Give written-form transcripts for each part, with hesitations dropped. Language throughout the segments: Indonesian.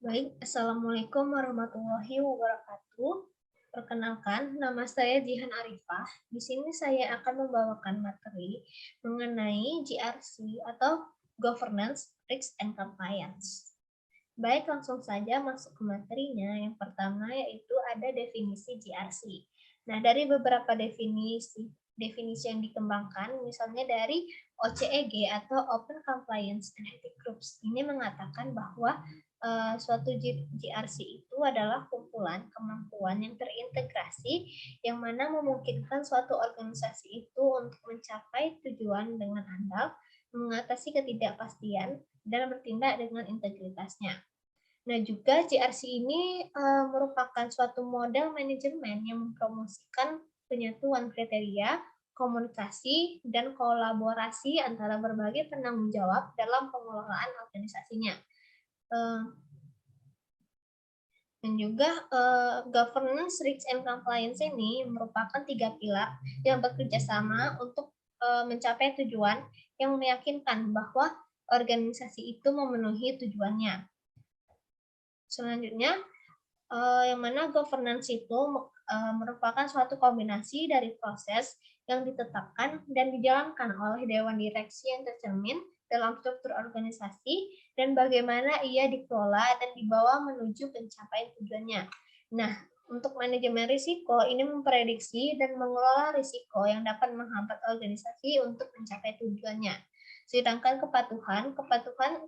Baik, Assalamualaikum warahmatullahi wabarakatuh. Perkenalkan, nama saya Jihan Arifah. Di sini saya akan membawakan materi mengenai GRC atau Governance, Risk and Compliance. Baik, langsung saja masuk ke materinya. Yang pertama yaitu ada definisi GRC. Nah, dari beberapa definisi yang dikembangkan, misalnya dari OCEG atau Open Compliance and Ethics Groups, ini mengatakan bahwa suatu GRC itu adalah kumpulan kemampuan yang terintegrasi yang mana memungkinkan suatu organisasi itu untuk mencapai tujuan dengan andal, mengatasi ketidakpastian, dan bertindak dengan integritasnya. Nah, juga GRC ini merupakan suatu model manajemen yang mempromosikan penyatuan kriteria, komunikasi, dan kolaborasi antara berbagai penanggung jawab dalam pengelolaan organisasinya. Dan juga governance, risk, and compliance ini merupakan 3 pilar yang bekerja sama untuk mencapai tujuan yang meyakinkan bahwa organisasi itu memenuhi tujuannya. Selanjutnya, yang mana governance itu merupakan suatu kombinasi dari proses yang ditetapkan dan dijalankan oleh Dewan Direksi yang tercermin dalam struktur organisasi dan bagaimana ia dikelola dan dibawa menuju pencapaian tujuannya. Nah, untuk manajemen risiko ini memprediksi dan mengelola risiko yang dapat menghambat organisasi untuk mencapai tujuannya. Sedangkan kepatuhan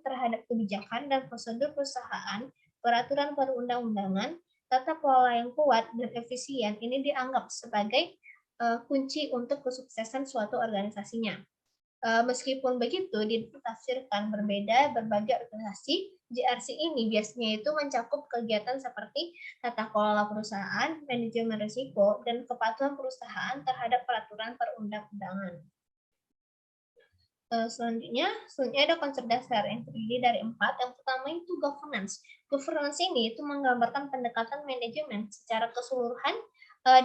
terhadap kebijakan dan prosedur perusahaan, peraturan perundang-undangan, tata kelola yang kuat dan efisien ini dianggap sebagai kunci untuk kesuksesan suatu organisasinya. Meskipun begitu, ditafsirkan berbeda berbagai organisasi, GRC ini biasanya itu mencakup kegiatan seperti tata kelola perusahaan, manajemen risiko, dan kepatuhan perusahaan terhadap peraturan perundang-undangan. Selanjutnya ada konsep dasar yang terdiri dari 4. Yang pertama itu governance. Governance ini itu menggambarkan pendekatan manajemen secara keseluruhan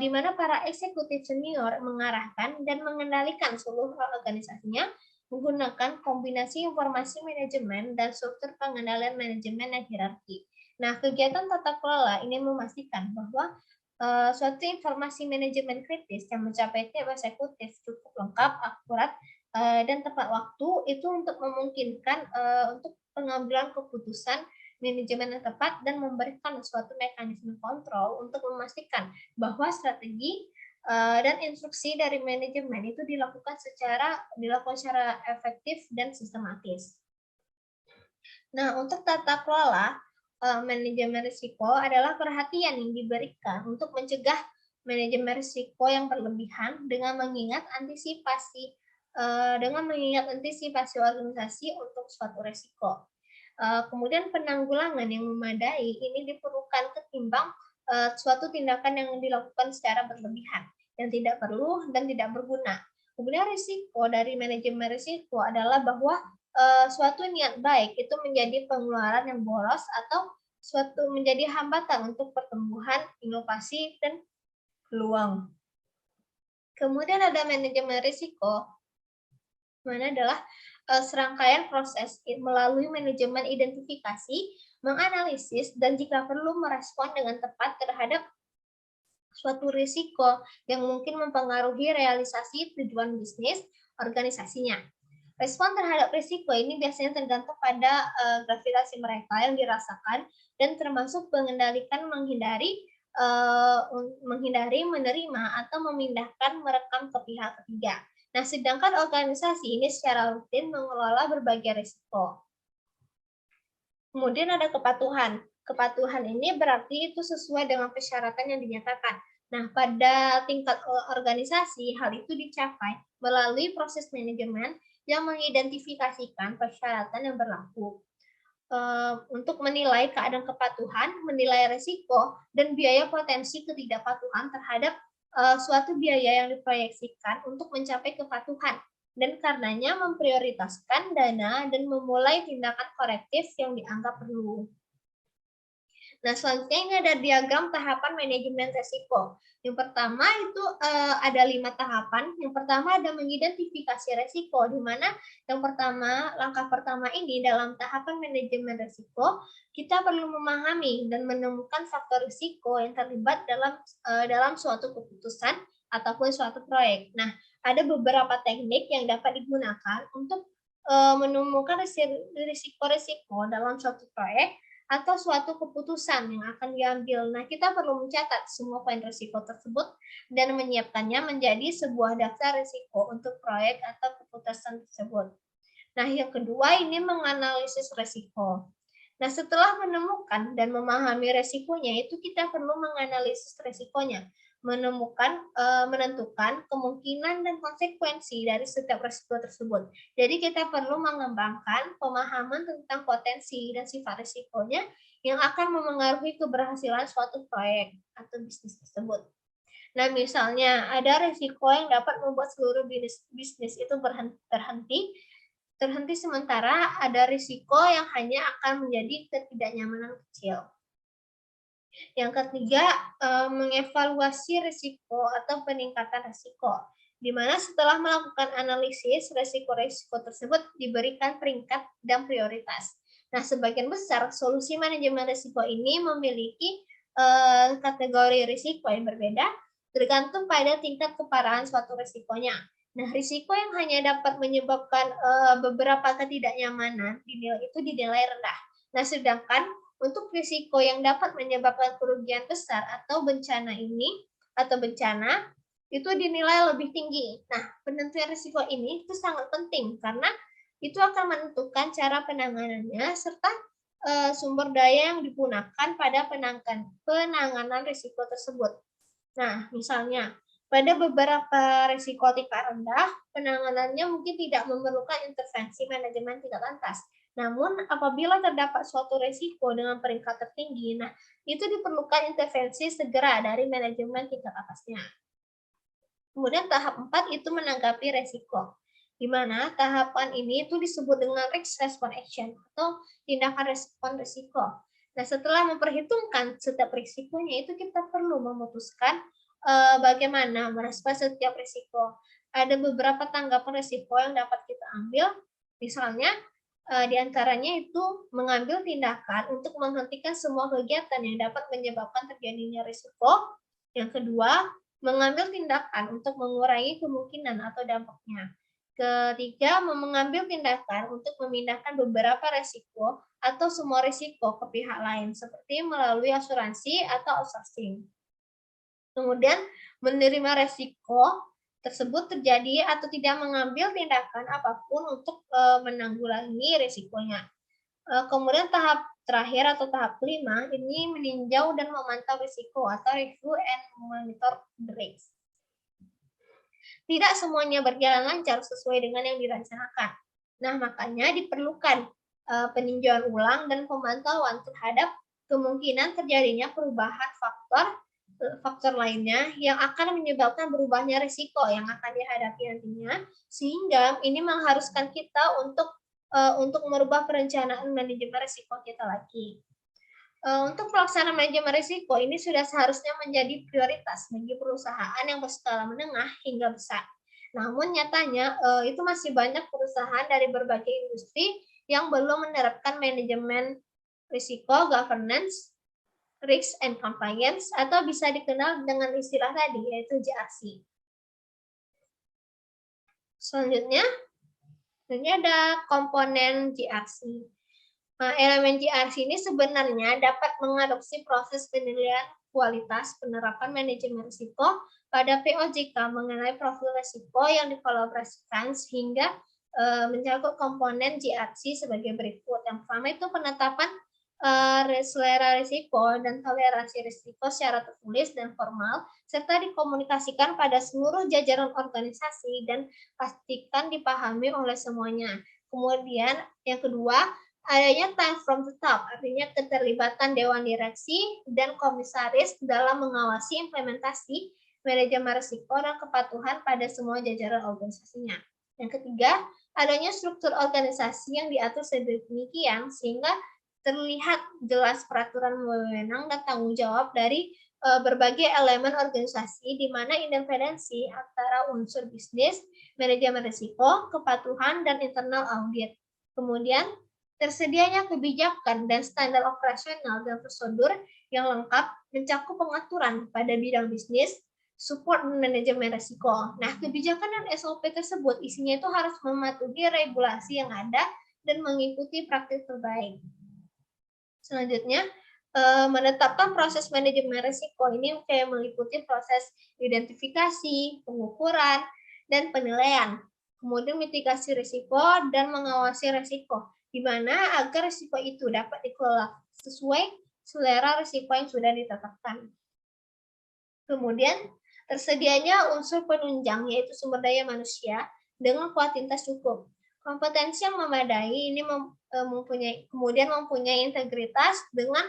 di mana para eksekutif senior mengarahkan dan mengendalikan seluruh organisasinya menggunakan kombinasi informasi manajemen dan struktur pengendalian manajemen dan hierarki. Nah, kegiatan tata kelola ini memastikan bahwa suatu informasi manajemen kritis yang mencapai tim eksekutif cukup lengkap, akurat, dan tepat waktu itu untuk memungkinkan untuk pengambilan keputusan manajemen yang tepat dan memberikan suatu mekanisme kontrol untuk memastikan bahwa strategi dan instruksi dari manajemen itu dilakukan secara efektif dan sistematis. Nah, untuk tata kelola manajemen risiko adalah perhatian yang diberikan untuk mencegah manajemen risiko yang berlebihan dengan mengingat antisipasi organisasi untuk suatu risiko. Kemudian penanggulangan yang memadai ini diperlukan ketimbang suatu tindakan yang dilakukan secara berlebihan, yang tidak perlu dan tidak berguna. Kemudian risiko dari manajemen risiko adalah bahwa suatu niat baik itu menjadi pengeluaran yang boros atau suatu menjadi hambatan untuk pertumbuhan, inovasi, dan peluang. Kemudian ada manajemen risiko, mana adalah serangkaian proses melalui manajemen identifikasi, menganalisis, dan jika perlu merespon dengan tepat terhadap suatu risiko yang mungkin mempengaruhi realisasi tujuan bisnis organisasinya. Respon terhadap risiko ini biasanya tergantung pada gravitasi mereka yang dirasakan dan termasuk mengendalikan menghindari, menerima, atau memindahkan merekam ke pihak ketiga. Nah, sedangkan organisasi ini secara rutin mengelola berbagai risiko. Kemudian ada kepatuhan. Kepatuhan ini berarti itu sesuai dengan persyaratan yang dinyatakan. Nah, pada tingkat organisasi, hal itu dicapai melalui proses manajemen yang mengidentifikasikan persyaratan yang berlaku. Untuk menilai keadaan kepatuhan, menilai risiko, dan biaya potensi ketidakpatuhan terhadap suatu biaya yang diproyeksikan untuk mencapai kepatuhan, dan karenanya memprioritaskan dana dan memulai tindakan korektif yang dianggap perlu. Nah, selanjutnya ini ada diagram tahapan manajemen risiko. Yang pertama itu ada 5 tahapan. Yang pertama ada mengidentifikasi risiko, di mana langkah pertama ini dalam tahapan manajemen risiko, kita perlu memahami dan menemukan faktor risiko yang terlibat dalam suatu keputusan ataupun suatu proyek. Nah, ada beberapa teknik yang dapat digunakan untuk menemukan risiko-risiko dalam suatu proyek atau suatu keputusan yang akan diambil. Nah, kita perlu mencatat semua poin risiko tersebut dan menyiapkannya menjadi sebuah daftar risiko untuk proyek atau keputusan tersebut. Nah, yang kedua ini menganalisis risiko. Nah, setelah menemukan dan memahami resikonya, itu kita perlu menganalisis resikonya, menentukan kemungkinan dan konsekuensi dari setiap resiko tersebut. Jadi kita perlu mengembangkan pemahaman tentang potensi dan sifat resikonya yang akan memengaruhi keberhasilan suatu proyek atau bisnis tersebut. Nah, misalnya ada resiko yang dapat membuat seluruh bisnis itu terhenti sementara, ada risiko yang hanya akan menjadi ketidaknyamanan kecil. Yang ketiga, mengevaluasi risiko atau peningkatan risiko, di mana setelah melakukan analisis, risiko-risiko tersebut diberikan peringkat dan prioritas. Nah, sebagian besar solusi manajemen risiko ini memiliki kategori risiko yang berbeda, tergantung pada tingkat keparahan suatu risikonya. Nah, risiko yang hanya dapat menyebabkan beberapa ketidaknyamanan itu dinilai rendah. Nah, sedangkan untuk risiko yang dapat menyebabkan kerugian besar atau bencana itu dinilai lebih tinggi. Nah, penentuan risiko ini itu sangat penting karena itu akan menentukan cara penanganannya serta sumber daya yang digunakan pada penanganan risiko tersebut. Nah, misalnya pada beberapa risiko tingkat rendah, penanganannya mungkin tidak memerlukan intervensi manajemen tingkat atas. Namun, apabila terdapat suatu risiko dengan peringkat tertinggi, nah itu diperlukan intervensi segera dari manajemen tingkat atasnya. Kemudian tahap 4 itu menanggapi risiko, di mana tahapan ini itu disebut dengan risk response action atau tindakan respon risiko. Nah, setelah memperhitungkan setiap risikonya itu kita perlu memutuskan bagaimana merespon setiap risiko. Ada beberapa tanggapan risiko yang dapat kita ambil, misalnya diantaranya itu mengambil tindakan untuk menghentikan semua kegiatan yang dapat menyebabkan terjadinya risiko. Yang kedua, mengambil tindakan untuk mengurangi kemungkinan atau dampaknya. Ketiga, mengambil tindakan untuk memindahkan beberapa risiko atau semua risiko ke pihak lain, seperti melalui asuransi atau outsourcing. Kemudian menerima resiko tersebut terjadi atau tidak mengambil tindakan apapun untuk menanggulangi risikonya. Kemudian tahap terakhir atau tahap kelima ini meninjau dan memantau risiko atau review and monitor the risk. Tidak semuanya berjalan lancar sesuai dengan yang direncanakan. Nah, makanya diperlukan peninjauan ulang dan pemantauan terhadap kemungkinan terjadinya perubahan faktor lainnya yang akan menyebabkan berubahnya risiko yang akan dihadapi nantinya, sehingga ini mengharuskan kita untuk merubah perencanaan manajemen risiko kita lagi. Untuk pelaksanaan manajemen risiko ini sudah seharusnya menjadi prioritas bagi perusahaan yang berskala menengah hingga besar. Namun nyatanya itu masih banyak perusahaan dari berbagai industri yang belum menerapkan manajemen risiko, governance, risk and compliance, atau bisa dikenal dengan istilah tadi, yaitu GRC. Selanjutnya, ini ada komponen GRC. Nah, elemen GRC ini sebenarnya dapat mengadopsi proses penilaian kualitas penerapan manajemen risiko pada POJK mengenai profil risiko yang dikolaborasikan sehingga mencakup komponen GRC sebagai berikut. Yang pertama itu penetapan selera risiko dan toleransi risiko secara tertulis dan formal, serta dikomunikasikan pada seluruh jajaran organisasi dan pastikan dipahami oleh semuanya. Kemudian yang kedua, adanya time from the top, artinya keterlibatan Dewan Direksi dan Komisaris dalam mengawasi implementasi manajemen risiko dan kepatuhan pada semua jajaran organisasinya. Yang ketiga, adanya struktur organisasi yang diatur sedemikian sehingga terlihat jelas peraturan wewenang dan tanggung jawab dari berbagai elemen organisasi di mana independensi antara unsur bisnis, manajemen risiko, kepatuhan, dan internal audit. Kemudian Tersedianya kebijakan dan standar operasional dan prosedur yang lengkap mencakup pengaturan pada bidang bisnis, support manajemen risiko. Nah, kebijakan dan SOP tersebut isinya itu harus mematuhi regulasi yang ada dan mengikuti praktik terbaik. Selanjutnya, menetapkan proses manajemen risiko ini kayak meliputi proses identifikasi, pengukuran, dan penilaian. Kemudian mitigasi risiko dan mengawasi risiko, di mana agar risiko itu dapat dikelola sesuai selera risiko yang sudah ditetapkan. Kemudian, tersedianya unsur penunjang yaitu sumber daya manusia dengan kuantitas cukup. Kompetensi yang memadai ini mempunyai integritas dengan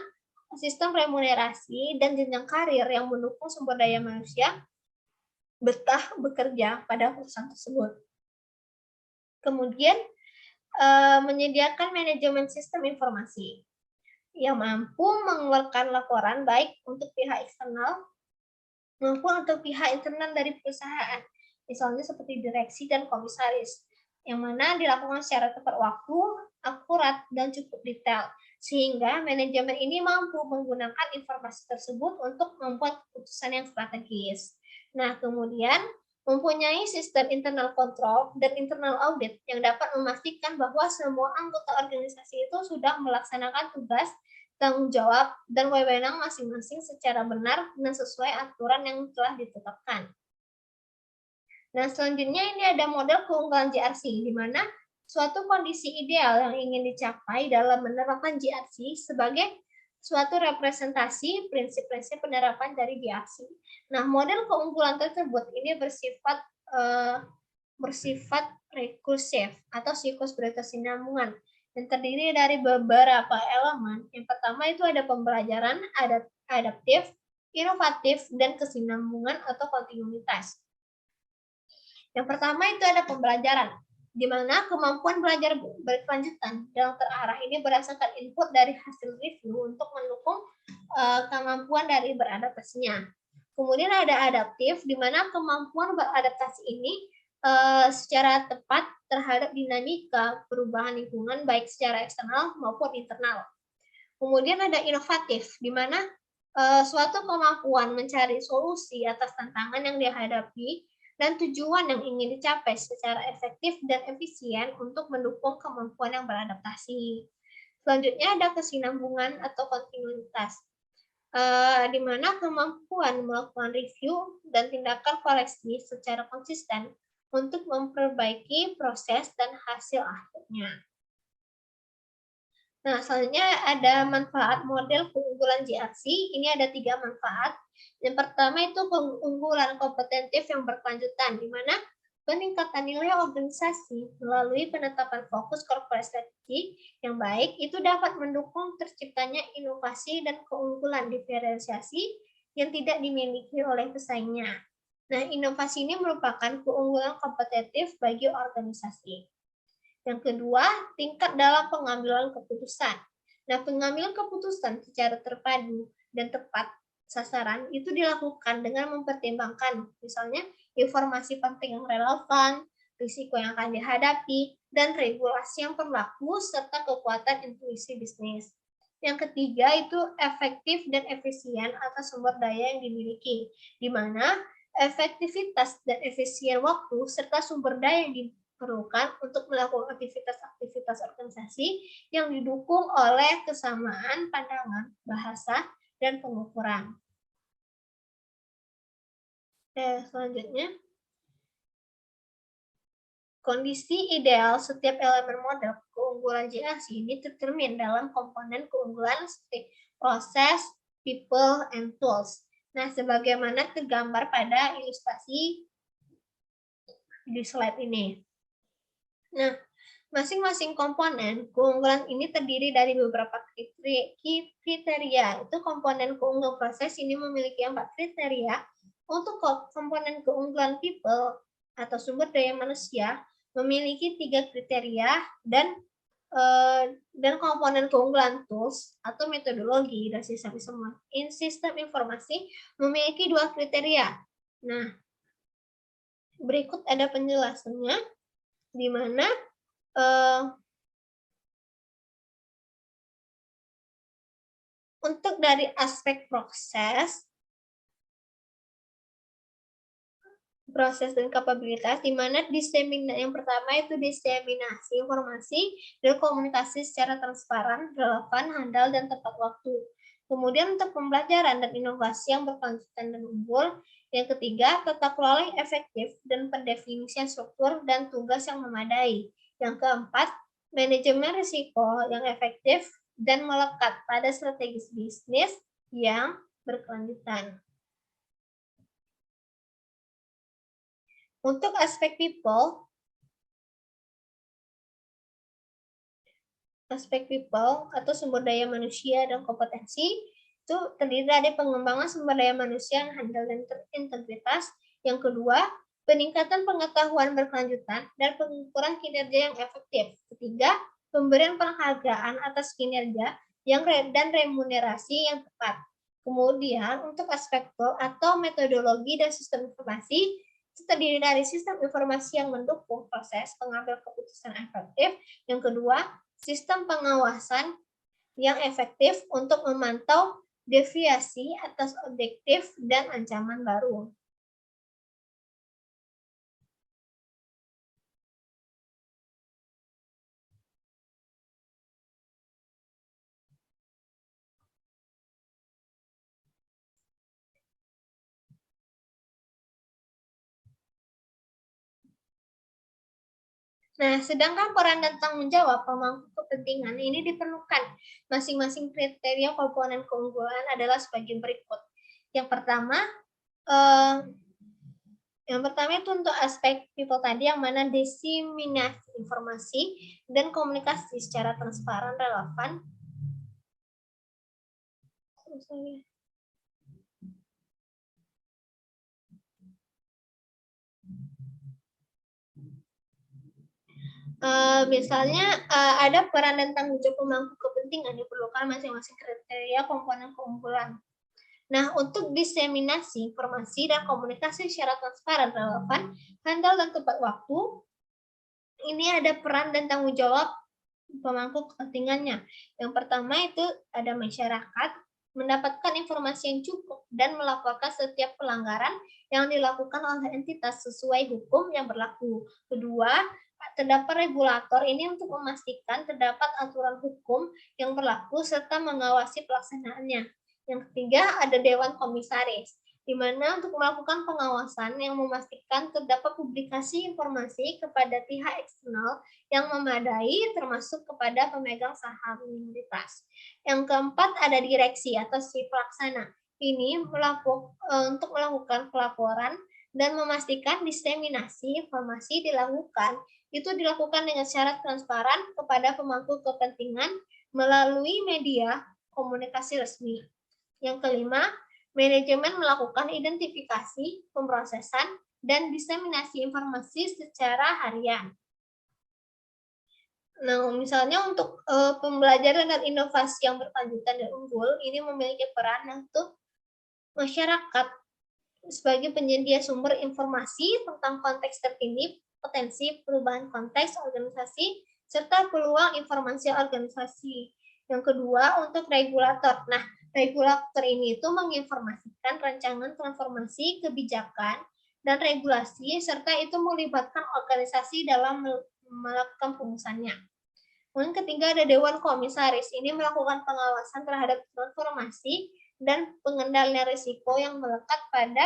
sistem remunerasi dan jenjang karir yang mendukung sumber daya manusia betah bekerja pada perusahaan tersebut. Kemudian, menyediakan manajemen sistem informasi yang mampu mengeluarkan laporan baik untuk pihak eksternal maupun untuk pihak internal dari perusahaan, misalnya seperti direksi dan komisaris, yang mana dilakukan secara tepat waktu, akurat, dan cukup detail, sehingga manajemen ini mampu menggunakan informasi tersebut untuk membuat keputusan yang strategis. Nah, kemudian mempunyai sistem internal control dan internal audit yang dapat memastikan bahwa semua anggota organisasi itu sudah melaksanakan tugas, tanggung jawab, dan wewenang masing-masing secara benar dan sesuai aturan yang telah ditetapkan. Nah, selanjutnya ini ada model keunggulan JRC, di mana suatu kondisi ideal yang ingin dicapai dalam menerapkan JRC sebagai suatu representasi prinsip-prinsip penerapan dari JRC. Nah, model keunggulan tersebut ini bersifat rekursif atau siklus berkesinambungan yang terdiri dari beberapa elemen. Yang pertama itu ada pembelajaran adaptif, inovatif, dan kesinambungan atau kontinuitas. Yang pertama itu ada pembelajaran, di mana kemampuan belajar berkelanjutan yang terarah ini berdasarkan input dari hasil review untuk mendukung kemampuan dari beradaptasinya. Kemudian ada adaptif, di mana kemampuan beradaptasi ini secara tepat terhadap dinamika perubahan lingkungan baik secara eksternal maupun internal. Kemudian ada inovatif, di mana suatu kemampuan mencari solusi atas tantangan yang dihadapi dan tujuan yang ingin dicapai secara efektif dan efisien untuk mendukung kemampuan yang beradaptasi. Selanjutnya ada kesinambungan atau kontinuitas, di mana kemampuan melakukan review dan tindakan koreksi secara konsisten untuk memperbaiki proses dan hasil akhirnya. Nah, selanjutnya ada manfaat model keunggulan JRC. Ini ada 3 manfaat. Yang pertama itu keunggulan kompetitif yang berkelanjutan, di mana peningkatan nilai organisasi melalui penetapan fokus corporate strategy yang baik itu dapat mendukung terciptanya inovasi dan keunggulan diferensiasi yang tidak dimiliki oleh pesaingnya. Nah, inovasi ini merupakan keunggulan kompetitif bagi organisasi. Yang kedua, tingkat dalam pengambilan keputusan. Nah, pengambilan keputusan secara terpadu dan tepat sasaran itu dilakukan dengan mempertimbangkan misalnya informasi penting yang relevan, risiko yang akan dihadapi, dan regulasi yang berlaku serta kekuatan intuisi bisnis. Yang ketiga itu efektif dan efisien atas sumber daya yang dimiliki, di mana efektivitas dan efisien waktu serta sumber daya yang diperlukan untuk melakukan aktivitas-aktivitas organisasi yang didukung oleh kesamaan pandangan, bahasa, dan pengukuran. Selanjutnya, kondisi ideal setiap elemen model keunggulan JRC ini tercermin dalam komponen keunggulan seperti proses, people, and tools. Nah, sebagaimana tergambar pada ilustrasi di slide ini. Nah, masing-masing komponen keunggulan ini terdiri dari beberapa kriteria. Itu komponen keunggulan proses ini memiliki 4 kriteria. Untuk komponen keunggulan people atau sumber daya manusia memiliki 3 kriteria dan komponen keunggulan tools atau metodologi dan sistem informasi memiliki 2 kriteria. Nah, berikut ada penjelasannya, di mana Untuk dari aspek proses dan kapabilitas, di mana yang pertama itu diseminasi informasi dan komunikasi secara transparan, relevan, handal, dan tepat waktu. Kemudian untuk pembelajaran dan inovasi yang berkelanjutan dan unggul. Yang ketiga, tata kelola yang efektif dan pendefinisian struktur dan tugas yang memadai. Yang keempat, manajemen risiko yang efektif dan melekat pada strategis bisnis yang berkelanjutan. Untuk aspek people atau sumber daya manusia dan kompetensi itu terdiri dari pengembangan sumber daya manusia yang handal dan terintegritas. Yang kedua, peningkatan pengetahuan berkelanjutan dan pengukuran kinerja yang efektif. Ketiga, pemberian penghargaan atas kinerja dan remunerasi yang tepat. Kemudian, untuk aspek atau metodologi dan sistem informasi, itu terdiri dari sistem informasi yang mendukung proses pengambil keputusan efektif. Yang kedua, sistem pengawasan yang efektif untuk memantau deviasi atas objektif dan ancaman baru. Nah, sedangkan peran dan tanggung jawab pemangku kepentingan ini diperlukan. Masing-masing kriteria komponen keunggulan adalah sebagai berikut. Yang pertama itu untuk aspek people tadi, yang mana diseminasi informasi dan komunikasi secara transparan, relevan. Misalnya ada peran dan tanggung jawab pemangku kepentingan, diperlukan masing-masing kriteria komponen keunggulan. Nah, untuk diseminasi informasi dan komunikasi secara transparan, relevan, handal, dan tepat waktu, ini ada peran dan tanggung jawab pemangku kepentingannya. Yang pertama itu ada masyarakat, mendapatkan informasi yang cukup dan melaporkan setiap pelanggaran yang dilakukan oleh entitas sesuai hukum yang berlaku. Kedua, terdapat regulator, ini untuk memastikan terdapat aturan hukum yang berlaku serta mengawasi pelaksanaannya. Yang ketiga, ada dewan komisaris, di mana untuk melakukan pengawasan yang memastikan terdapat publikasi informasi kepada pihak eksternal yang memadai, termasuk kepada pemegang saham minoritas. Yang keempat, ada direksi atau si pelaksana. Ini untuk melakukan pelaporan dan memastikan diseminasi informasi dilakukan dengan syarat transparan kepada pemangku kepentingan melalui media komunikasi resmi. Yang kelima, manajemen melakukan identifikasi, pemrosesan, dan diseminasi informasi secara harian. Nah, misalnya untuk pembelajaran dan inovasi yang berkelanjutan dan unggul, ini memiliki peran untuk masyarakat sebagai penyedia sumber informasi tentang konteks terkini, potensi perubahan konteks organisasi, serta peluang informasi organisasi. Yang kedua, untuk regulator. Nah, regulator ini itu menginformasikan rancangan transformasi kebijakan dan regulasi, serta itu melibatkan organisasi dalam melakukan perumusannya. Kemudian ketiga, ada Dewan Komisaris. Ini melakukan pengawasan terhadap transformasi dan pengendalian risiko yang melekat pada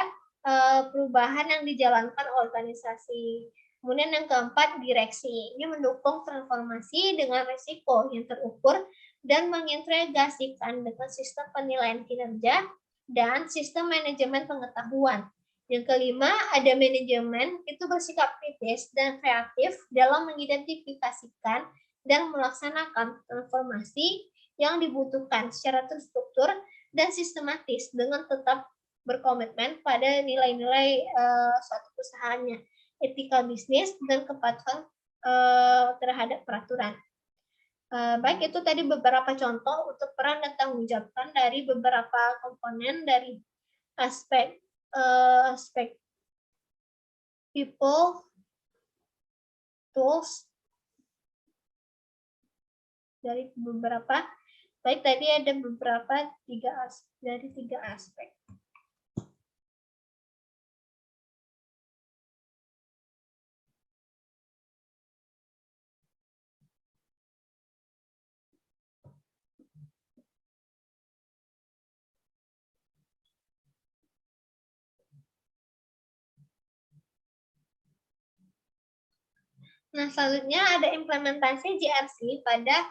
perubahan yang dijalankan organisasi. Kemudian yang keempat, direksi. Ini mendukung transformasi dengan risiko yang terukur dan mengintegrasikan dengan sistem penilaian kinerja dan sistem manajemen pengetahuan. Yang kelima, ada manajemen, itu bersikap kritis dan kreatif dalam mengidentifikasikan dan melaksanakan transformasi yang dibutuhkan secara terstruktur dan sistematis dengan tetap berkomitmen pada nilai-nilai suatu perusahaannya, etika bisnis, dan kepatuhan terhadap peraturan. Baik, itu tadi beberapa contoh untuk peran dan tanggung jawab dari beberapa komponen dari aspek people, tools, dari beberapa Baik, tadi ada beberapa dari tiga aspek. Nah, selanjutnya ada implementasi JRC pada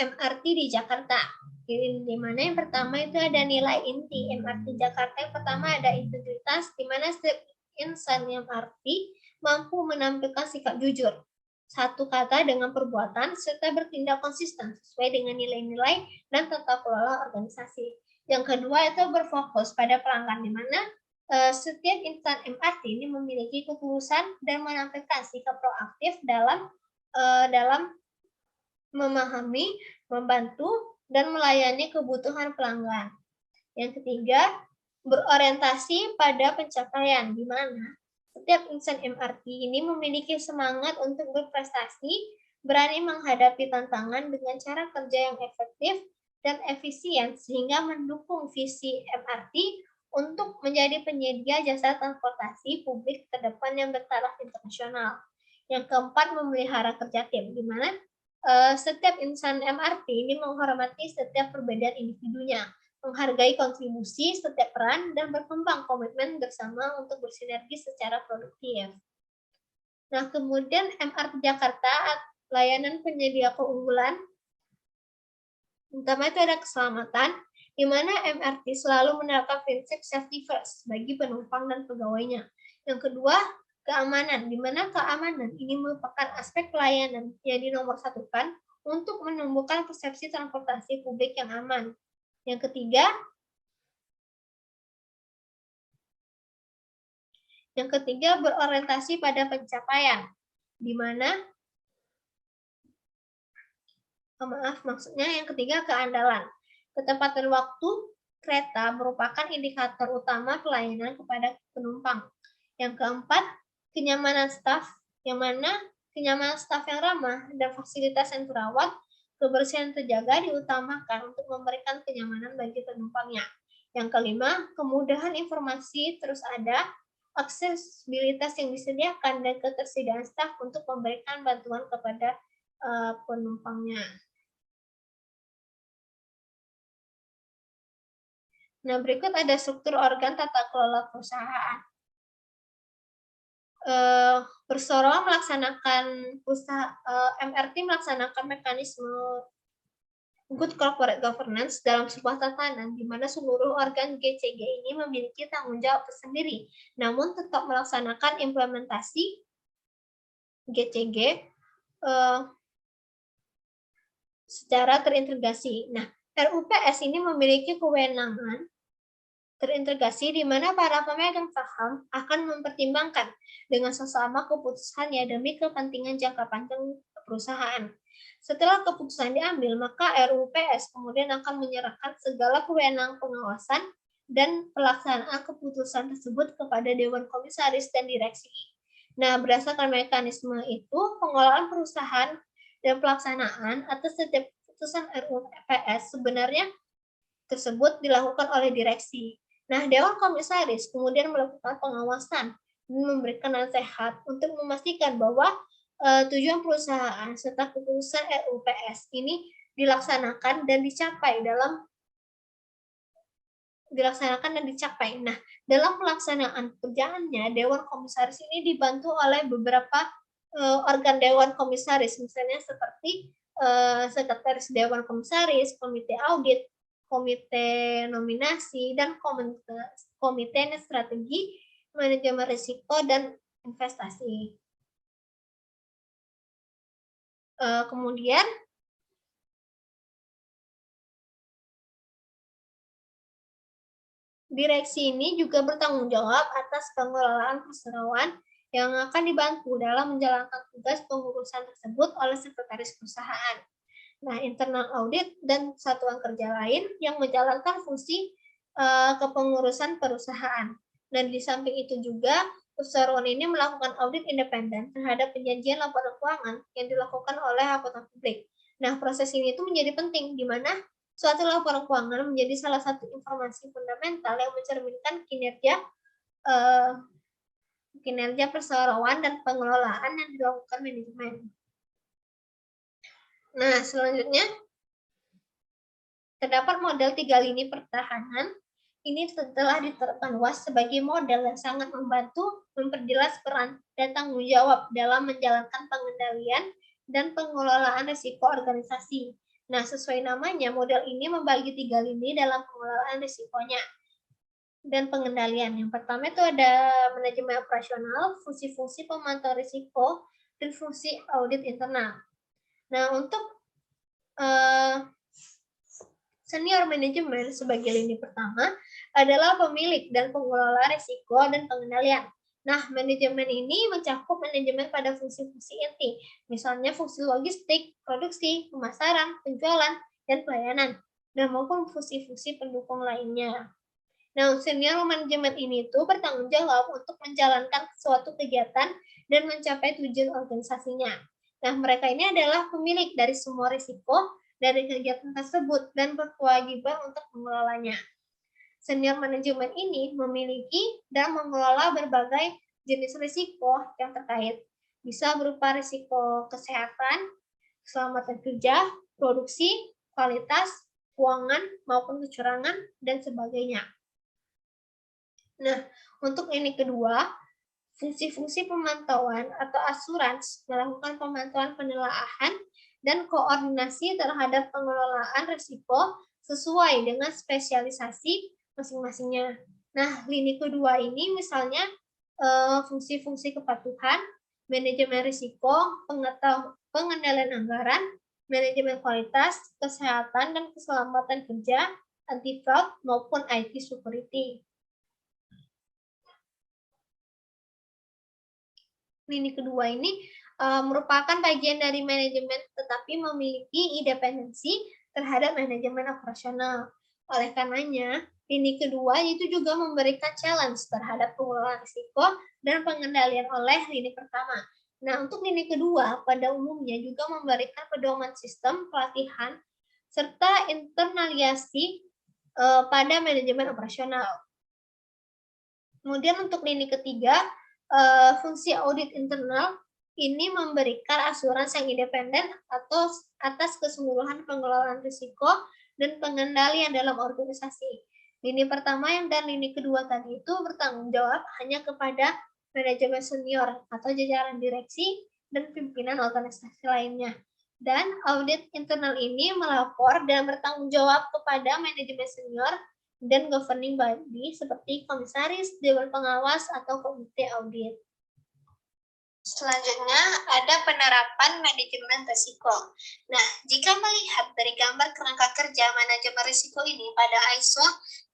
MRT di Jakarta. Di mana yang pertama itu ada nilai inti MRT Jakarta. Yang pertama ada integritas, di mana setiap insan MRT mampu menampilkan sikap jujur, satu kata dengan perbuatan, serta bertindak konsisten sesuai dengan nilai-nilai dan tata kelola organisasi. Yang kedua itu berfokus pada pelanggan, di mana setiap insan MRT ini memiliki ketulusan dan menampilkan sikap proaktif dalam memahami, membantu, dan melayani kebutuhan pelanggan. Yang ketiga, berorientasi pada pencapaian, di mana setiap insan MRT ini memiliki semangat untuk berprestasi, berani menghadapi tantangan dengan cara kerja yang efektif dan efisien, sehingga mendukung visi MRT untuk menjadi penyedia jasa transportasi publik ke depan yang bertaraf internasional. Yang keempat, memelihara kerja tim, di mana setiap insan MRT ini menghormati setiap perbedaan individunya, menghargai kontribusi setiap peran, dan berkembang komitmen bersama untuk bersinergi secara produktif. Nah, kemudian MRT Jakarta, layanan penyedia keunggulan, pertama itu ada keselamatan, di mana MRT selalu menerapkan prinsip safety first bagi penumpang dan pegawainya. Yang kedua, keamanan, di mana keamanan ini merupakan aspek pelayanan yang dinomorsatukan untuk menumbuhkan persepsi transportasi publik yang aman. Yang ketiga berorientasi pada pencapaian, di mana yang ketiga keandalan. Ketepatan waktu kereta merupakan indikator utama pelayanan kepada penumpang. Yang keempat, kenyamanan staf, yang mana kenyamanan staf yang ramah dan fasilitas yang terawat, kebersihan terjaga diutamakan untuk memberikan kenyamanan bagi penumpangnya. Yang kelima, kemudahan informasi terus ada, aksesibilitas yang disediakan, dan ketersediaan staf untuk memberikan bantuan kepada penumpangnya. Nah, berikut ada struktur organ tata kelola perusahaan. Perseroan melaksanakan MRT melaksanakan mekanisme good corporate governance dalam sebuah tatanan di mana seluruh organ GCG ini memiliki tanggung jawab tersendiri, namun tetap melaksanakan implementasi GCG secara terintegrasi. Nah, RUPS ini memiliki kewenangan terintegrasi di mana para pemegang saham akan mempertimbangkan dengan sesama keputusannya demi kepentingan jangka panjang perusahaan. Setelah keputusan diambil, maka RUPS kemudian akan menyerahkan segala kewenangan pengawasan dan pelaksanaan keputusan tersebut kepada Dewan Komisaris dan Direksi. Nah, berdasarkan mekanisme itu, pengelolaan perusahaan dan pelaksanaan atas setiap keputusan RUPS sebenarnya tersebut dilakukan oleh direksi. Nah, Dewan Komisaris kemudian melakukan pengawasan dan memberikan nasihat untuk memastikan bahwa tujuan perusahaan serta keputusan RUPS ini dilaksanakan dan dicapai. Nah, dalam pelaksanaan kerjaannya, Dewan Komisaris ini dibantu oleh beberapa organ Dewan Komisaris, misalnya seperti Sekretaris Dewan Komisaris, Komite Audit, Komite Nominasi, dan Komite Strategi, Manajemen Risiko, dan Investasi. Kemudian, direksi ini juga bertanggung jawab atas pengelolaan perseroan yang akan dibantu dalam menjalankan tugas pengurusan tersebut oleh sekretaris perusahaan. Nah, internal audit dan satuan kerja lain yang menjalankan fungsi kepengurusan perusahaan. Dan di samping itu juga, perseroan ini melakukan audit independen terhadap penyajian laporan keuangan yang dilakukan oleh akuntan publik. Nah, proses ini itu menjadi penting, di mana Suatu laporan keuangan menjadi salah satu informasi fundamental yang mencerminkan kinerja perseroan dan pengelolaan yang dilakukan manajemen. Nah, selanjutnya terdapat model 3 lini pertahanan. Ini telah diterapkan luas sebagai model yang sangat membantu memperjelas peran dan tanggung jawab dalam menjalankan pengendalian dan pengelolaan risiko organisasi. Nah, sesuai namanya, model ini membagi 3 lini dalam pengelolaan risikonya dan pengendalian. Yang pertama itu ada manajemen operasional, fungsi-fungsi pemantau risiko, dan fungsi audit internal. Nah, untuk senior manajemen sebagai lini pertama adalah pemilik dan pengelola risiko dan pengendalian. Nah, manajemen ini mencakup manajemen pada fungsi-fungsi inti, misalnya fungsi logistik, produksi, pemasaran, penjualan, dan pelayanan, dan maupun fungsi-fungsi pendukung lainnya. Nah, senior manajemen ini itu bertanggung jawab untuk menjalankan suatu kegiatan dan mencapai tujuan organisasinya. Nah, mereka ini adalah pemilik dari semua risiko dari kegiatan tersebut dan berkewajiban untuk mengelolanya. Senior manajemen ini memiliki dan mengelola berbagai jenis risiko yang terkait. Bisa berupa risiko kesehatan, keselamatan kerja, produksi, kualitas, keuangan, maupun kecurangan, dan sebagainya. Nah, untuk ini kedua, fungsi-fungsi pemantauan atau asurans melakukan pemantauan penelaahan dan koordinasi terhadap pengelolaan risiko sesuai dengan spesialisasi masing-masingnya. Nah, lini kedua ini misalnya fungsi-fungsi kepatuhan, manajemen risiko, pengendalian anggaran, manajemen kualitas, kesehatan dan keselamatan kerja, anti-fraud maupun IT security. Lini kedua ini merupakan bagian dari manajemen tetapi memiliki independensi terhadap manajemen operasional. Oleh karenanya, lini kedua itu juga memberikan challenge terhadap pengelolaan risiko dan pengendalian oleh lini pertama. Nah, untuk lini kedua pada umumnya juga memberikan pedoman sistem pelatihan serta internalisasi pada manajemen operasional. Kemudian untuk lini ketiga, fungsi audit internal ini memberikan asuransi yang independen atau atas keseluruhan pengelolaan risiko dan pengendalian dalam organisasi. Lini pertama dan lini kedua tadi itu bertanggung jawab hanya kepada manajemen senior atau jajaran direksi dan pimpinan organisasi lainnya. Dan audit internal ini melapor dan bertanggung jawab kepada manajemen senior dan governing body seperti komisaris, dewan pengawas, atau komite audit. Selanjutnya ada penerapan manajemen risiko. Nah, jika melihat dari gambar kerangka kerja manajemen risiko ini pada ISO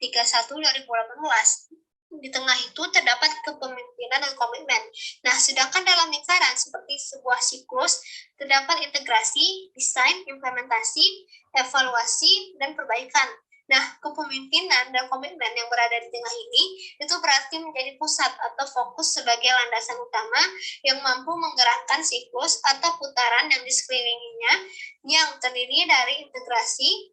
31/2018, di tengah itu terdapat kepemimpinan dan komitmen. Nah, sedangkan dalam lingkaran seperti sebuah siklus, terdapat integrasi, desain, implementasi, evaluasi, dan perbaikan. Nah, kepemimpinan dan komitmen yang berada di tengah ini itu berarti menjadi pusat atau fokus sebagai landasan utama yang mampu menggerakkan siklus atau putaran yang di sekelilinginya yang terdiri dari integrasi,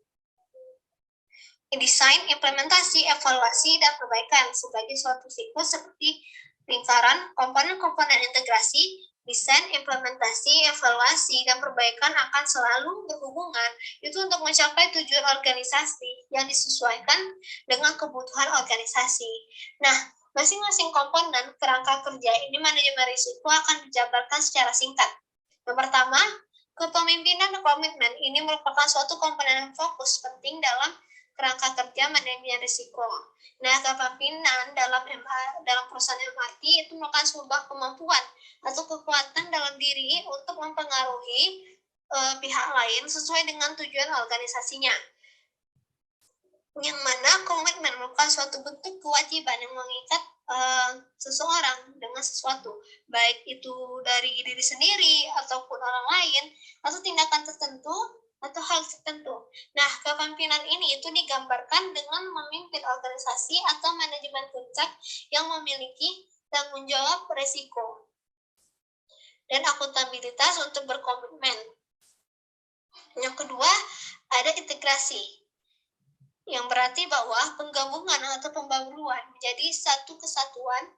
desain, implementasi, evaluasi, dan perbaikan sebagai suatu siklus seperti lingkaran. Komponen-komponen integrasi, desain, implementasi, evaluasi, dan perbaikan akan selalu berhubungan itu untuk mencapai tujuan organisasi yang disesuaikan dengan kebutuhan organisasi. Nah, masing-masing komponen kerangka kerja ini manajemen risiko akan dijabarkan secara singkat. Yang pertama, kepemimpinan dan komitmen ini merupakan suatu komponen fokus penting dalam kerangka kerja manajemen risiko. Nah, kepemimpinan dalam perusahaan MRT itu merupakan sebuah kemampuan atau kekuatan dalam diri untuk mempengaruhi pihak lain sesuai dengan tujuan organisasinya. Yang mana komitmen merupakan suatu bentuk kewajiban yang mengikat seseorang dengan sesuatu, baik itu dari diri sendiri ataupun orang lain atau tindakan tertentu atau hal tertentu. Nah, kepemimpinan ini itu digambarkan dengan memimpin organisasi atau manajemen puncak yang memiliki tanggung jawab risiko dan akuntabilitas untuk berkomitmen. Yang kedua, ada integrasi. yang berarti bahwa penggabungan atau pembaruan menjadi satu kesatuan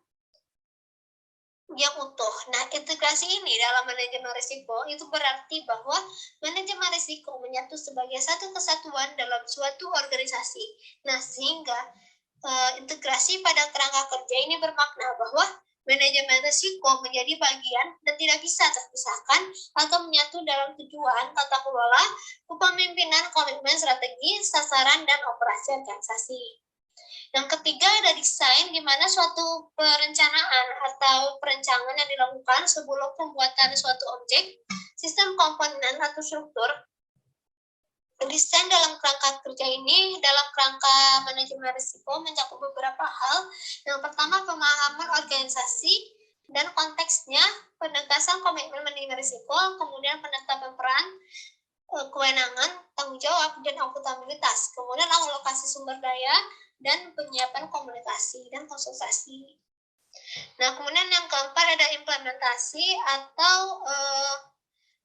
yang utuh. Nah, integrasi ini dalam manajemen risiko itu berarti bahwa manajemen risiko menyatu sebagai satu kesatuan dalam suatu organisasi. Nah, sehingga integrasi pada kerangka kerja ini bermakna bahwa manajemen risiko menjadi bagian dan tidak bisa terpisahkan atau menyatu dalam tujuan, tata kelola, kepemimpinan, komitmen, strategi, sasaran, dan operasi organisasi. Yang ketiga ada desain, di mana suatu perencanaan atau perencanaan yang dilakukan sebelum pembuatan suatu objek, sistem komponen atau struktur. Desain dalam kerangka kerja ini, dalam kerangka manajemen risiko mencakup beberapa hal. Yang pertama, pemahaman organisasi dan konteksnya, penegasan komitmen manajemen risiko, kemudian penetapan peran, kewenangan, tanggung jawab, dan akuntabilitas. Kemudian alokasi sumber daya, dan penyiapan komunikasi dan konsultasi. Nah, kemudian yang keempat ada implementasi atau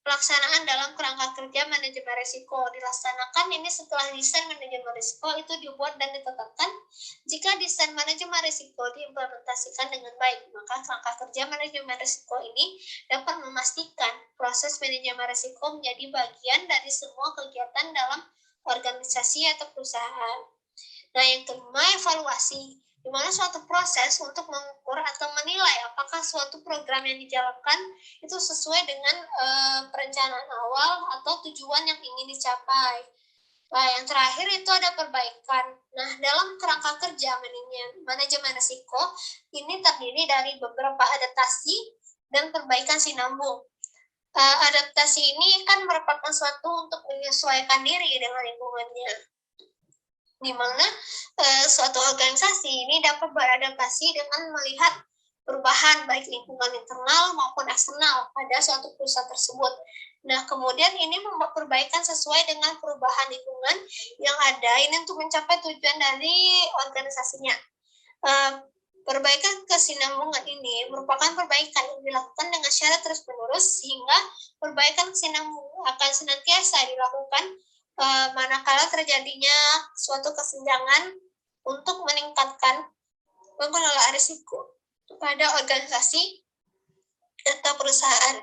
pelaksanaan dalam kerangka kerja manajemen risiko. Dilaksanakan ini setelah desain manajemen risiko itu dibuat dan ditetapkan. Jika desain manajemen risiko diimplementasikan dengan baik, maka kerangka kerja manajemen risiko ini dapat memastikan proses manajemen risiko menjadi bagian dari semua kegiatan dalam organisasi atau perusahaan. Nah, yang kelima, evaluasi, di mana suatu proses untuk mengukur atau menilai apakah suatu program yang dijalankan itu sesuai dengan perencanaan awal atau tujuan yang ingin dicapai. Nah, yang terakhir itu ada perbaikan. Nah, dalam kerangka kerja manajemen risiko ini terdiri dari beberapa adaptasi dan perbaikan sinambung. Adaptasi ini kan merupakan suatu untuk menyesuaikan diri dengan lingkungannya, di mana suatu organisasi ini dapat beradaptasi dengan melihat perubahan baik lingkungan internal maupun eksternal pada suatu perusahaan tersebut. Nah, kemudian ini membuat perbaikan sesuai dengan perubahan lingkungan yang ada ini untuk mencapai tujuan dari organisasinya. Perbaikan kesinambungan ini merupakan perbaikan yang dilakukan dengan secara terus-menerus, sehingga perbaikan kesinambungan akan senantiasa dilakukan manakala terjadinya suatu kesenjangan untuk meningkatkan pengelolaan risiko pada organisasi atau perusahaan.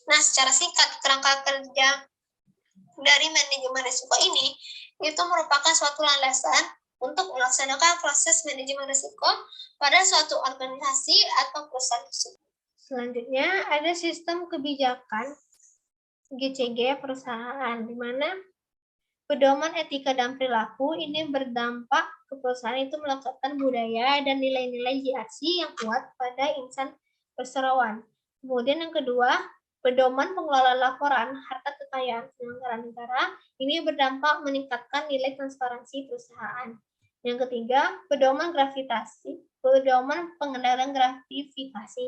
Nah, secara singkat, kerangka kerja dari manajemen risiko ini itu merupakan suatu landasan untuk melaksanakan proses manajemen risiko pada suatu organisasi atau perusahaan tersebut. Selanjutnya ada sistem kebijakan GCG perusahaan, di mana pedoman etika dan perilaku ini berdampak ke perusahaan itu melekat budaya dan nilai-nilai GRC yang kuat pada insan perseroan. Kemudian yang kedua, pedoman pengelolaan laporan harta kekayaan penyelenggara negara ini berdampak meningkatkan nilai transparansi perusahaan. Yang ketiga, pedoman pengendalian gratifikasi.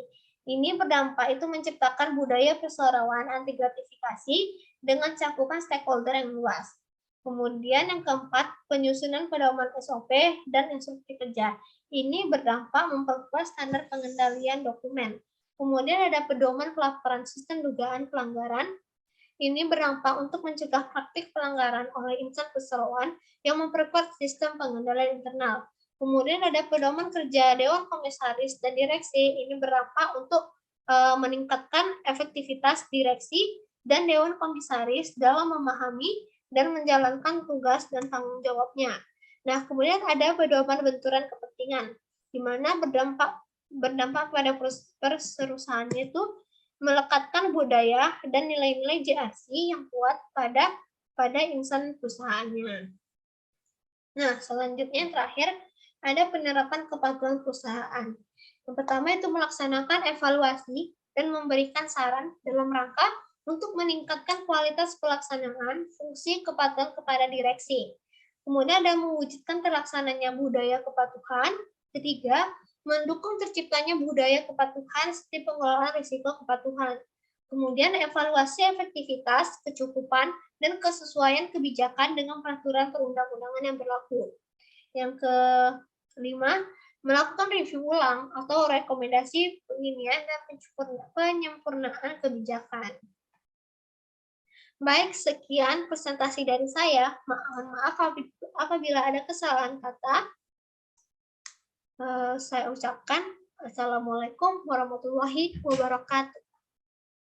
Ini berdampak itu menciptakan budaya perseroan anti gratifikasi dengan cakupan stakeholder yang luas. Kemudian yang keempat, penyusunan pedoman SOP dan instruksi kerja. Ini berdampak memperkuat standar pengendalian dokumen. Kemudian ada pedoman pelaporan sistem dugaan pelanggaran. Ini berdampak untuk mencegah praktik pelanggaran oleh insan perseroan yang memperkuat sistem pengendalian internal. Kemudian ada pedoman kerja Dewan Komisaris dan Direksi. Ini berdampak untuk meningkatkan efektivitas direksi dan Dewan Komisaris dalam memahami dan menjalankan tugas dan tanggung jawabnya. Nah, kemudian ada pedoman benturan kepentingan, di mana berdampak pada perusahaan itu melekatkan budaya dan nilai-nilai GRC yang kuat pada insan perusahaannya. Nah, selanjutnya yang terakhir ada penerapan kepatuhan perusahaan. Yang pertama itu melaksanakan evaluasi dan memberikan saran dalam rangka untuk meningkatkan kualitas pelaksanaan fungsi kepatuhan kepada direksi. Kemudian ada mewujudkan terlaksananya budaya kepatuhan. Ketiga, mendukung terciptanya budaya kepatuhan seperti pengelolaan risiko kepatuhan. Kemudian evaluasi efektivitas, kecukupan, dan kesesuaian kebijakan dengan peraturan perundang-undangan yang berlaku. Yang kelima, melakukan review ulang atau rekomendasi penginian dan penyempurnaan kebijakan. Baik, sekian presentasi dari saya. Mohon maaf apabila ada kesalahan kata. Saya ucapkan Assalamualaikum warahmatullahi wabarakatuh.